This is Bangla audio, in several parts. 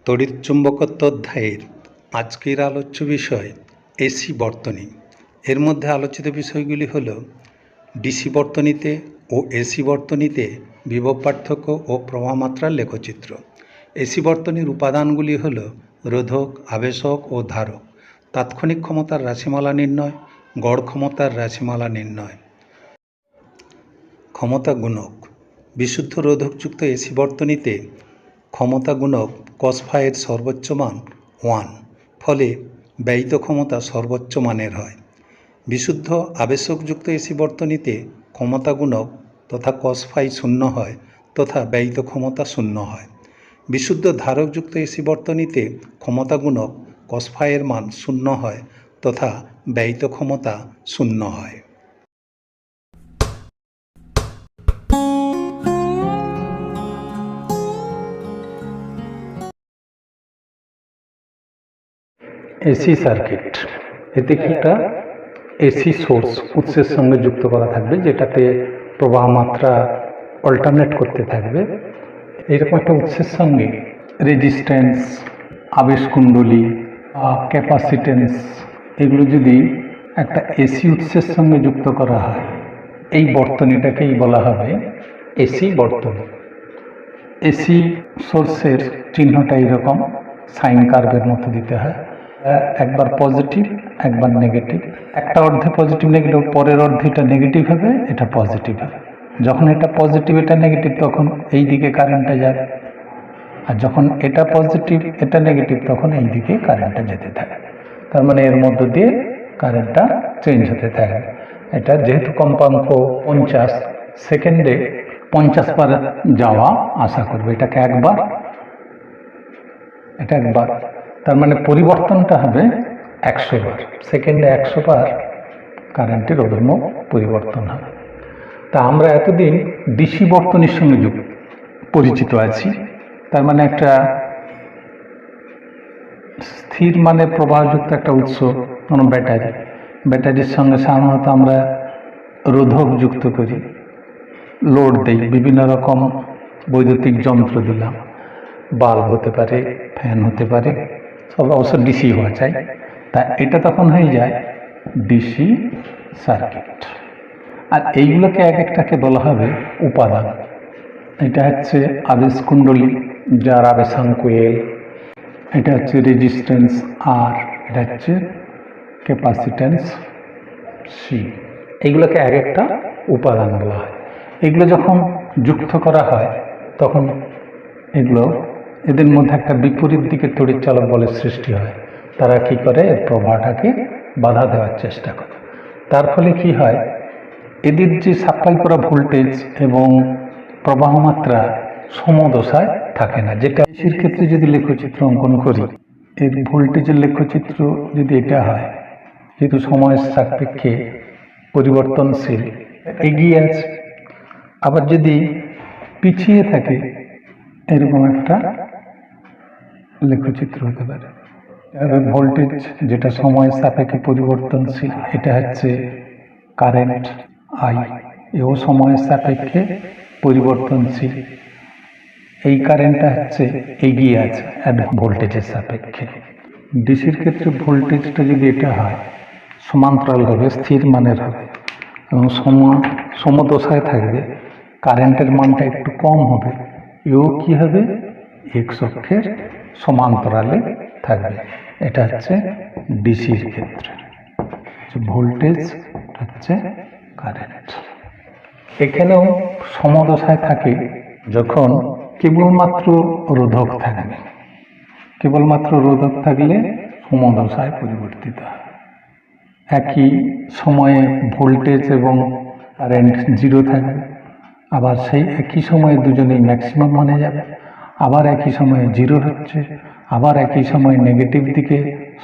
তড়িৎচুম্বকত্ব অধ্যায়ের আজকের আলোচ্য বিষয় এসি বর্তনী। এর মধ্যে আলোচিত বিষয়গুলি হল ডিসি বর্তনীতে ও এসি বর্তনীতে বিভব পার্থক্য ও প্রবাহমাত্রার লেখচিত্র। এসি বর্তনীর উপাদানগুলি হল রোধক, আবেশক ও ধারক, তাৎক্ষণিক ক্ষমতার রাশিমালা নির্ণয়, গড় ক্ষমতার রাশিমালা নির্ণয়। ক্ষমতা গুণক। বিশুদ্ধ রোধকযুক্ত এসি বর্তনীতে ক্ষমতা গুণক cos φ এর সর্বোচ্চ মান 1, ফলে ব্যয়িত ক্ষমতা সর্বোচ্চ মানের হয়। বিশুদ্ধ আবেশকযুক্ত এসি বর্তনীতে ক্ষমতা গুণক তথা cos φ 0 হয় তথা ব্যয়িত ক্ষমতা 0 হয়। বিশুদ্ধ ধারকযুক্ত এসি বর্তনীতে ক্ষমতা গুণক cos φ এর মান 0 হয় তথা ব্যয়িত ক্ষমতা 0 হয়। এসি সার্কিট, এতে একটা এসি সোর্স উৎসের সঙ্গে যুক্ত করা থাকবে, যেটাতে প্রবাহ মাত্রা অল্টারনেট করতে থাকবে। এরকম একটা উৎসের সঙ্গে রেজিস্ট্যান্স, আবেশকুণ্ডলী, ক্যাপাসিটেন্স, এগুলো যদি একটা এসি উৎসের সঙ্গে যুক্ত করা হয়, এই বর্তনীটাকেই বলা হবে এসি বর্তনী। এসি সোর্সের চিহ্নটা এইরকম সাইন কার্ভের মতো দিতে হয়, একবার পজিটিভ একবার নেগেটিভ। একটা অর্ধে পজিটিভ নেগেটিভ, পরের অর্ধে এটা নেগেটিভ হবে, এটা পজিটিভ হবে। যখন এটা পজিটিভ এটা নেগেটিভ তখন এই দিকে কারেন্টটা যাবে, আর যখন এটা পজিটিভ এটা নেগেটিভ তখন এই দিকে কারেন্টটা যেতে থাকে। তার মানে এর মধ্য দিয়ে কারেন্টটা চেঞ্জ হতে থাকে। এটা যেহেতু কম্পাঙ্ক 50, সেকেন্ডে 50 বার যাওয়া আশা করবে, এটাকে একবার, এটা একবার, তার মানে পরিবর্তনটা হবে 100 বার, সেকেন্ডে 100 বার কারেন্টের অভিমুখ পরিবর্তন হবে। তা আমরা এতদিন ডিসি বর্তনীর সঙ্গে পরিচিত আছি। তার মানে একটা স্থির মানে প্রবাহযুক্ত একটা উৎস, কোনো ব্যাটারি, ব্যাটারির সঙ্গে সাধারণত আমরা রোধক যুক্ত করি, লোড দেই, বিভিন্ন রকম বৈদ্যুতিক যন্ত্র দিলাম, বাল্ব হতে পারে, ফ্যান হতে পারে, সব অবশ্য ডিসি হওয়া চাই। তা এটা তখন হয়ে যায় ডিসি সার্কিট। আর এইগুলোকে এক একটাকে বলা হবে উপাদান। এটা হচ্ছে আবেশকুণ্ডলী, যার আবেশাঙ্ক এল, এটা হচ্ছে রেজিস্ট্যান্স আর, এটা হচ্ছে ক্যাপাসিট্যান্স সি। এইগুলোকে এক একটা উপাদান বলা হয়। এগুলো যখন যুক্ত করা হয় তখন এদের মধ্যে একটা বিপরীত দিকে তড়িৎচালক বলের সৃষ্টি হয়। তারা কি করে, প্রবাহটাকে বাধা দেওয়ার চেষ্টা করে। তার ফলে কি হয়, এদের যে সাপ্লাই করা ভোল্টেজ এবং প্রবাহ মাত্রা সমদশায় থাকে না। যেটা এসির ক্ষেত্রে যদি লেখচিত্র অঙ্কন করি, এর ভোল্টেজের লেখচিত্র যদি এটা হয়, যেহেতু সময়ের সাপেক্ষে পরিবর্তনশীল, এগিয়ে আছে। আবার যদি পিছিয়ে থাকে, এরকম একটা লেখচিত্র হতে পারে। ভোল্টেজ যেটা সময়ের সাপেক্ষে পরিবর্তনশীল, এটা হচ্ছে কারেন্ট আই, এও সময়ের সাপেক্ষে পরিবর্তনশীল। এই কারেন্টটা হচ্ছে এগিয়ে আছে ভোল্টেজের সাপেক্ষে। ডিসির ক্ষেত্রে ভোল্টেজটা যদি এটা হয়, সমান্তরাল হবে, স্থির মানের হবে এবং সমদশায় থাকবে, কারেন্টের মানটা একটু কম হবে, এও কি হবে, এক্স অক্ষের সমান্তরালে থাকবে। এটা হচ্ছে ডিসির ক্ষেত্রে। ভোল্টেজ হচ্ছে কারেন্ট। এখানেও সমদশায় থাকে যখন কেবলমাত্র রোধক থাকবে। কেবলমাত্র রোধক থাকলে সমদশায় পরিবর্তিত হয়। একই সময়ে ভোল্টেজ এবং কারেন্ট জিরো থাকবে, আবার সেই একই সময়ে দুজনেই ম্যাক্সিমাম মানে যাবে, আবার একই সময়ে জিরো হচ্ছে, আবার একই সময়ে নেগেটিভ দিকে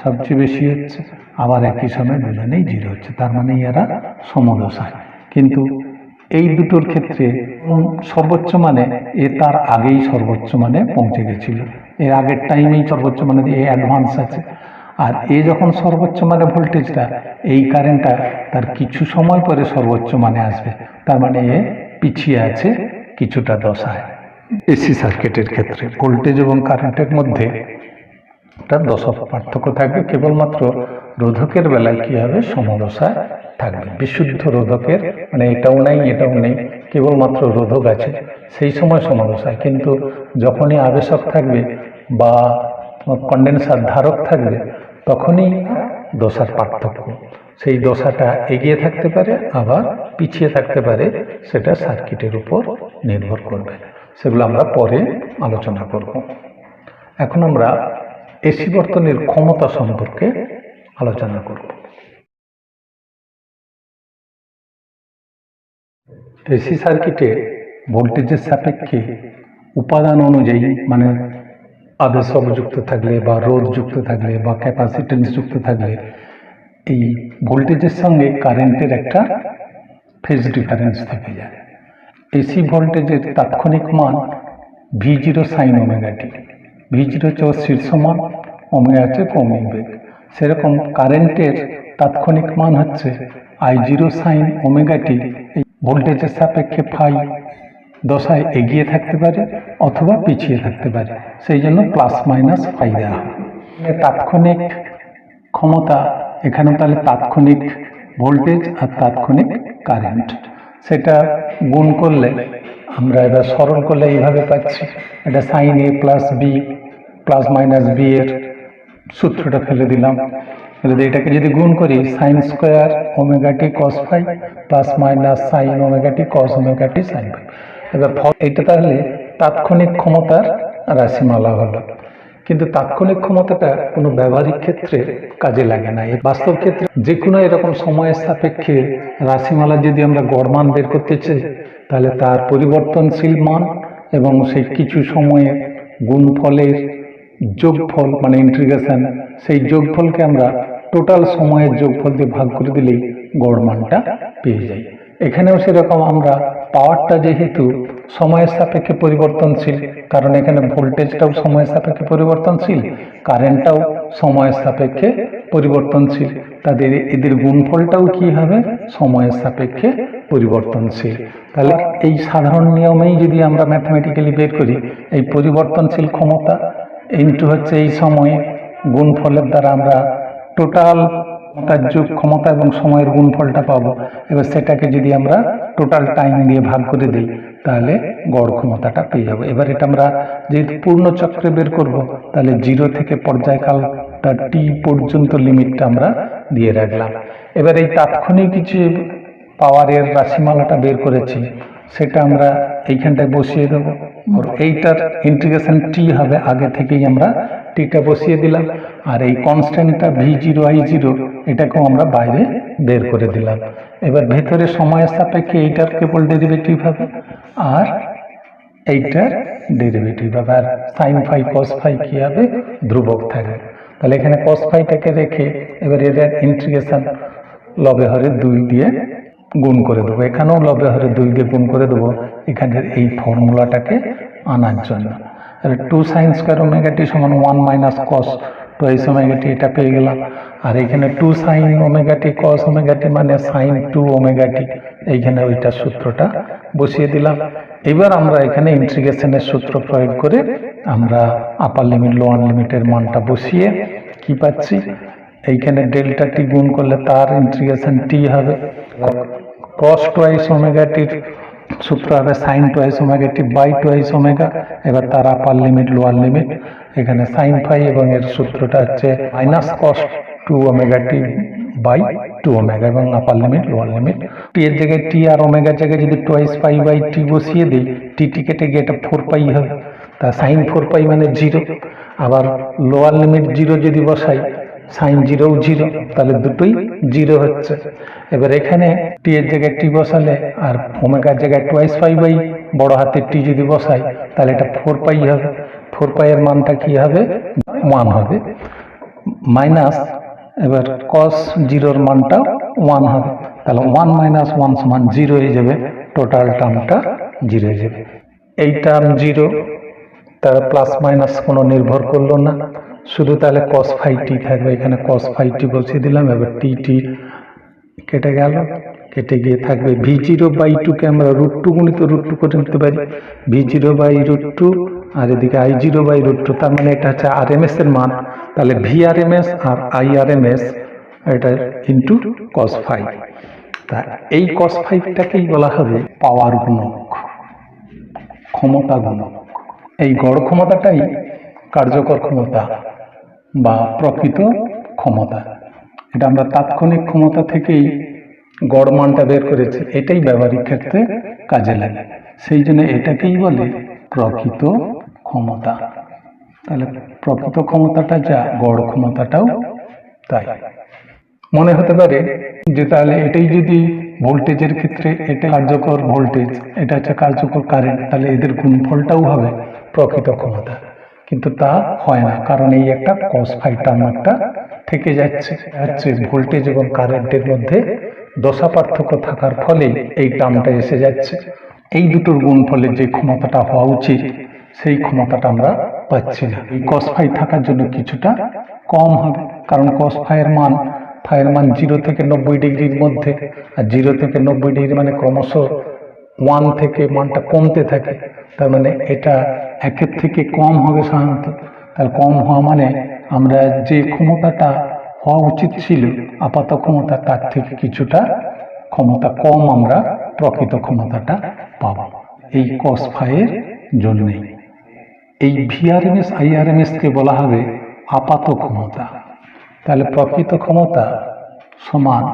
সবচেয়ে বেশি হচ্ছে, আবার একই সময়ে দুজনেই জিরো হচ্ছে। তার মানে এরা সমদশায়। কিন্তু এই দুটোর ক্ষেত্রে সর্বোচ্চ মানে এ তার আগেই সর্বোচ্চ মানে পৌঁছে গেছিল, এর আগের টাইমেই সর্বোচ্চ মানে এ অ্যাডভান্স আছে। আর এ যখন সর্বোচ্চ মানে ভোল্টেজটা, এই কারেন্টটা তার কিছু সময় পরে সর্বোচ্চ মানে আসবে, তার মানে এ পিছিয়ে আছে কিছুটা দশায়। এসি সার্কিটের ক্ষেত্রে ভোল্টেজ এবং কারেন্টের মধ্যে একটা দশক পার্থক্য থাকবে, কেবলমাত্র রোধকের বেলায় কি হবে, সমদশায় থাকবে। বিশুদ্ধ রোধকের মানে এটাও নেই এটাও নেই, কেবলমাত্র রোধক আছে, সেই সময় সমদশায়। কিন্তু যখনই আবেশক থাকবে বা কন্ডেন্সার ধারক থাকবে তখনই দশার পার্থক্য। সেই দশাটা এগিয়ে থাকতে পারে আবার পিছিয়ে থাকতে পারে, সেটা সার্কিটের উপর নির্ভর করবে। সেগুলো আমরা পরে আলোচনা করব। এখন আমরা এসি বর্তনীর ক্ষমতা সম্পর্কে আলোচনা করব। এসি সার্কিটে ভোল্টেজের সাপেক্ষে উপাদান অনুযায়ী, মানে আবেশক যুক্ত থাকলে বা রোধ যুক্ত থাকলে বা ক্যাপাসিটেন্স যুক্ত থাকলে এই ভোল্টেজের সঙ্গে কারেন্টের একটা ফেজ ডিফারেন্স থেকে যায়। এসি ভোল্টেজের তাৎক্ষণিক মান V0 সাইন ওমেগা টি। V0 হচ্ছে ওর শীর্ষ মান, ওমেগা হচ্ছে ক্রমিক বেগ। সেরকম কারেন্টের তাৎক্ষণিক মান হচ্ছে I0 সাইন ওমেগা টি। এই ভোল্টেজের সাপেক্ষে ফাই দশায় এগিয়ে থাকতে পারে অথবা পিছিয়ে থাকতে পারে, সেই জন্য প্লাস মাইনাস ফাই দেওয়া হয়। তাৎক্ষণিক ক্ষমতা এখানে তাহলে তাৎক্ষণিক ভোল্টেজ আর তাৎক্ষণিক কারেন্ট, সেটা গুণ করলে আমরা এবার সরল করলে এইভাবে পাচ্ছি, এটা sine A plus B plus minus B এর সূত্রটা ফেলে দিলাম। এটাকে যদি গুণ করি, sine square omega T cos phi plus minus sine omega T cos omega T sine phi. এবার এটা তাহলে তাৎক্ষণিক ক্ষমতার রাশিমালা হলো। কিন্তু তাৎক্ষণিক ক্ষমতাটা কোনো ব্যবহারিক ক্ষেত্রে কাজে লাগে না। এই বাস্তব ক্ষেত্রে যে কোনো এরকম সময়ের সাপেক্ষে রাশিমালা যদি আমরা গড় বের করতে চাই, তাহলে তার পরিবর্তনশীল মান এবং সেই কিছু সময়ে গুণফলের যোগফল মানে ইন্টিগ্রেশন, সেই যোগফলকে আমরা টোটাল সময়ের যোগফল দিয়ে ভাগ করে দিলেই গড় মানটা পেয়ে যাই। এখানেও সেরকম আমরা পাওয়ারটা যেহেতু সময়ের সাপেক্ষে পরিবর্তনশীল, কারণ এখানে ভোল্টেজটাও সময়ের সাপেক্ষে পরিবর্তনশীল, কারেন্টটাও সময়ের সাপেক্ষে পরিবর্তনশীল, তাদের এদের গুণফলটাও কি হবে, সময়ের সাপেক্ষে পরিবর্তনশীল। তাহলে এই সাধারণ নিয়মেই যদি আমরা ম্যাথমেটিক্যালি বের করি, এই পরিবর্তনশীল ক্ষমতা ইনটু হচ্ছে এই সময়ে গুণফলের দ্বারা আমরা টোটাল তার যোগ ক্ষমতা এবং সময়ের গুণফলটা পাবো। এবার সেটাকে যদি আমরা টোটাল টাইম দিয়ে ভাগ করে দিই, তাহলে গড় ক্ষমতাটা পেয়ে যাবো। এবার এটা আমরা যেহেতু পূর্ণ চক্রে বের করব, তাহলে 0 থেকে পর্যায়কালটা টি পর্যন্ত লিমিটটা আমরা দিয়ে রাখলাম। এবার এই তাৎক্ষণিক কিছু পাওয়ারের রাশিমালাটা বের করেছি, সেটা আমরা এইখানটায় বসিয়ে দেবো। এইটার ইন্টিগ্রেশন টি হবে, আগে থেকেই আমরা টিটা বসিয়ে দিলাম। আর এই কনস্ট্যান্টটা V0 I0 এটাকেও আমরা বাইরে বের করে দিলাম। এবার ভেতরে সময়ের সাপেক্ষে এইটার কেবল ডেরিভেটিভ হবে আর এইটার ডেরিভেটিভ হবে, আর সাইন ফাই কস ফাই কি হবে, ধ্রুবক থাকবে। তাহলে এখানে কস ফাইটাকে রেখে এবার এটার ইন্টিগ্রেশন লবে হরে 2 দিয়ে গুণ করে দেবো, এখানেও লবে হরে 2 দিয়ে গুণ করে দেবো এখানের এই ফর্মুলাটাকে আনার জন্য। আর 2 সাইন স্কোয়ার ওমেগা টি সমান 1 মাইনাস কস টুয়াইস ওমেগা টি, এটা পেয়ে গেলাম। আর এখানে 2 sign omega T cos omega টি মানে সাইন 2 ওমেগা টি, এইখানে ওইটা সূত্রটা বসিয়ে দিলাম। এবার আমরা এখানে ইন্টিগ্রেশনের সূত্র প্রয়োগ করে আমরা আপার লিমিট লোয়ার লিমিটের মানটা বসিয়ে কি পাচ্ছি, এইখানে ডেল্টা টি গুণ করলে তার ইন্টিগ্রেশন টি হবে, কস টুয়াইস ওমেগা টির সূত্র হবে sine twice omega t by twice omega. এবার তার আপার লিমিট লোয়ার লিমিট, এখানে সাইন ফাই এবং এর সূত্রটা হচ্ছে minus cos 2 omega t by 2 omega এবং upper limit lower limit. T এর জায়গায় টি আর ওমেগার জায়গায় যদি টুয়াইস পাই বাই টি বসিয়ে দিই, টি কেটে গিয়ে এটা 4 পাই হবে, তা সাইন 4 পাই মানে 0। আবার লোয়ার লিমিট 0 যদি বসাই, সাইন 0 0, তাহলে দুটোই 0 হচ্ছে। এবার এখানে টি এর জায়গায় টি বসালে আর ওমেগার জায়গায় টুয়াইস পাই বাই বড় হাতের টি যদি বসাই, তাহলে এটা 4 পাই হবে। 4 পাই এর মানটা কি হবে, 1 হবে, মাইনাস এবার কস 0 মানটাও 1 হবে, তাহলে 1 মাইনাস 1 সমান 0 হয়ে যাবে, টোটাল টার্মটা 0 হয়ে যাবে। এই টার্ম 0, তার প্লাস মাইনাস কোনো নির্ভর করলো না, শুধু তাহলে কস ফাই টি থাকবে, এখানে কস ফাই টি বসিয়ে দিলাম। এবার টি টি কেটে গেল, কেটে গিয়ে থাকবে V0/2কে আমরা √2 গুণিত √2 করে নিতে পারি, V0/√2 আর এদিকে I0/√2, তার মানে এটা হচ্ছে RMS এর মান। তাহলে VRMS আর IRMS এটা ইন্টু cos φ। তা এই cos φটাকেই বলা হবে পাওয়ার গুণক, ক্ষমতা গুণক। এই গড় ক্ষমতাটাই কার্যকর ক্ষমতা বা প্রকৃত ক্ষমতা। এটা আমরা তাৎক্ষণিক ক্ষমতা থেকেই গড় মানটা বের করেছি, এটাই ব্যবহারিক ক্ষেত্রে কাজে লাগে, সেই জন্য এটাকেই বলে প্রকৃত ক্ষমতা। তাহলে প্রকৃত ক্ষমতাটা যা, গড় ক্ষমতাটাও তাই। মনে হতে পারে যে তাহলে এটাই যদি ভোল্টেজের ক্ষেত্রে এটা কার্যকর ভোল্টেজ, এটা হচ্ছে কার্যকর কারেন্ট, তাহলে এদের গুণফলটাও হবে প্রকৃত ক্ষমতা। কিন্তু তা হয় না, কারণ এই একটা cos φ টার্ম একটা থেকে যাচ্ছে। ভোল্টেজ এবং কারেন্টের মধ্যে দশা পার্থক্য থাকার ফলে এই টার্মটা এসে যাচ্ছে। এই দুটোর গুণফলে যে ক্ষমতাটা হওয়া উচিত সেই ক্ষমতাটা আমরা পাচ্ছি না। এই cos φ থাকার জন্য কিছুটা কম হবে, কারণ cos φ এর মান 0 থেকে 90 ডিগ্রির মধ্যে, আর 0 থেকে 90 ডিগ্রি মানে ক্রমশ 1 থেকে মানটা কমতে থাকে। তার মানে এটা 1-এর থেকে কম হবে সাধারণত। তার কম হওয়া মানে আমরা যে ক্ষমতাটা হওয়া উচিত ছিল আপাত ক্ষমতা, তার থেকে কিছুটা ক্ষমতা কম আমরা প্রকৃত ক্ষমতাটা পাব এই cos φ এর জন্যই। এই VRMS IRMS কে বলা হবে আপাত ক্ষমতা। তাহলে প্রকৃত ক্ষমতা সমান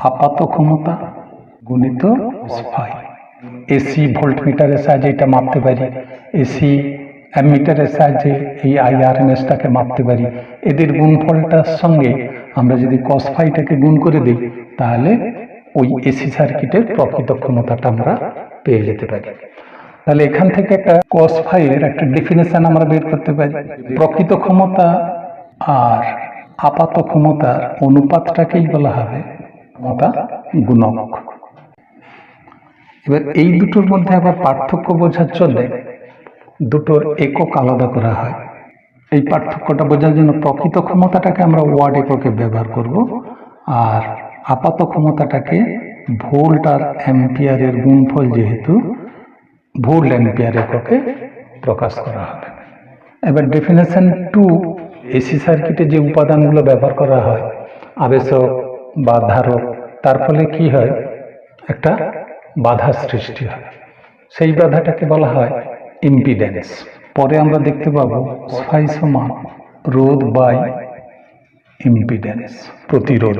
আপাত ক্ষমতা গুণিত cos φ। এসি ভোল্টমিটারের সাহায্যে এটা মাপতে পারি, এসি অ্যামিটারের সাহায্যে এই IRMSটাকে মাপতে পারি। এদের গুণফলটার সঙ্গে আমরা যদি cos φটাকে গুণ করে দিই, তাহলে ওই এসি সার্কিটের প্রকৃত ক্ষমতাটা আমরা পেয়ে যেতে পারি। তাহলে এখান থেকে একটা cos φ এর একটা ডেফিনেশন আমরা বের করতে পারি। প্রকৃত ক্ষমতা আর আপাত ক্ষমতার অনুপাতটাকেই বলা হবে ক্ষমতা গুণক। এবার এই দুটোর মধ্যে আবার পার্থক্য বোঝার জন্য দুটোর একক আলাদা করা হয়। এই পার্থক্যটা বোঝার জন্য প্রকৃত ক্ষমতাটাকে আমরা ওয়াট এককে ব্যবহার করব, আর আপাত ক্ষমতাটাকে ভোল্ট আর অ্যাম্পিয়ারের গুণফল যেহেতু ভোল্ট অ্যাম্পিয়ার এককে প্রকাশ করা হবে। এবার ডেফিনেশন 2, এসি সার্কিটে যে উপাদানগুলো ব্যবহার করা হয়, আবেশক বা ধারক, তার ফলে কি হয়, একটা বাধা সৃষ্টি হয়। সেই বাধাটাকে বলা হয় ইম্পিডেন্স। পরে আমরা দেখতে পাবো φ সমান রোধ বাই ইম্পিডেন্স, প্রতিরোধ।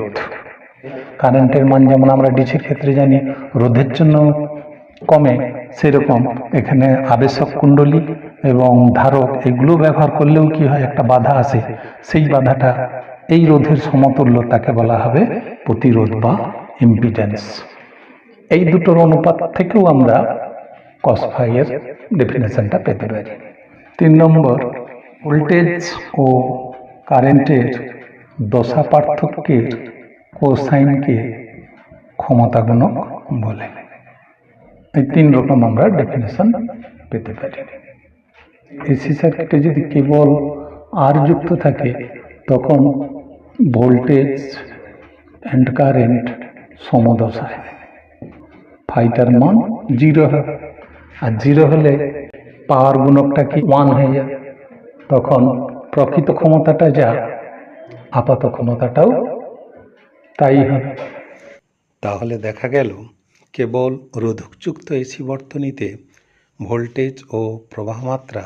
কারেন্টের মান যেমন আমরা ডিসির ক্ষেত্রে জানি রোধের জন্য কমে, সেরকম এখানে আবেশক কুণ্ডলী এবং ধারক এগুলো ব্যবহার করলেও কি হয়, একটা বাধা আসে। সেই বাধাটা এই রোধের সমতুল্য, তাকে বলা হবে প্রতিরোধ বা ইম্পিডেন্স। এই দুটোর অনুপাত থেকেও আমরা cos φ এর ডেফিনেশনটা পেতে পারি। 3 নম্বর, ভোল্টেজ ও কারেন্টের দশা পার্থক্যের কোসাইনকে ক্ষমতা গুণক বলে। এই 3 রকম আমরা ডেফিনেশন পেতে পারি। এসি সার্কিটে যদি কেবল আর যুক্ত থাকে, তখন ভোল্টেজ অ্যান্ড কারেন্ট সমদশায়, ফাইটার মান 0 হবে। আর 0 হলে পাওয়ার গুণকটা কি 1 হয়ে যাবে। তখন প্রকৃত ক্ষমতাটা যা, আপাত ক্ষমতাটাও তাই হবে। তাহলে দেখা গেল কেবল রোধকযুক্ত এসি বর্তনীতে ভোল্টেজ ও প্রবাহমাত্রা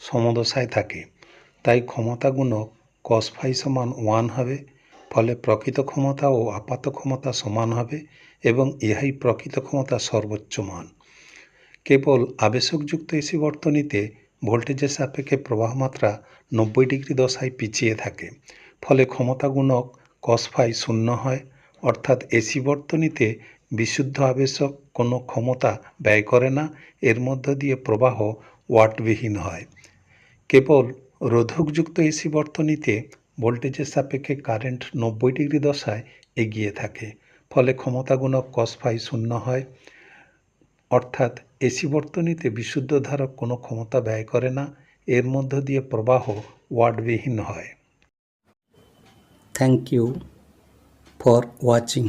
সমদশায় থাকে, তাই ক্ষমতা গুণক cos φ সমান 1 হবে। ফলে প্রকৃত ক্ষমতা ও আপাত ক্ষমতা সমান হবে এবং ইহাই প্রকৃত ক্ষমতার সর্বোচ্চ মান। কেবল আবেশকযুক্ত এসি বর্তনীতে ভোল্টেজের সাপেক্ষে প্রবাহমাত্রা 90 ডিগ্রি দশায় পিছিয়ে থাকে, ফলে ক্ষমতা গুণক cos φ 0 হয়। অর্থাৎ এসি বর্তনীতে বিশুদ্ধ আবেশক কোনো ক্ষমতা ব্যয় করে না, এর মধ্য দিয়ে প্রবাহ ওয়াটবিহীন হয়। কেবল রোধকযুক্ত এসি বর্তনীতে ভোল্টেজের সাপেক্ষে কারেন্ট 90 ডিগ্রি দশায় এগিয়ে থাকে, ফলে ক্ষমতা গুণক cos φ 0 হয়। অর্থাৎ এসি বর্তনীতে বিশুদ্ধ ধারক কোনো ক্ষমতা ব্যয় করে না, এর মধ্য দিয়ে প্রবাহ ওয়াটবিহীন হয়। Thank you for watching.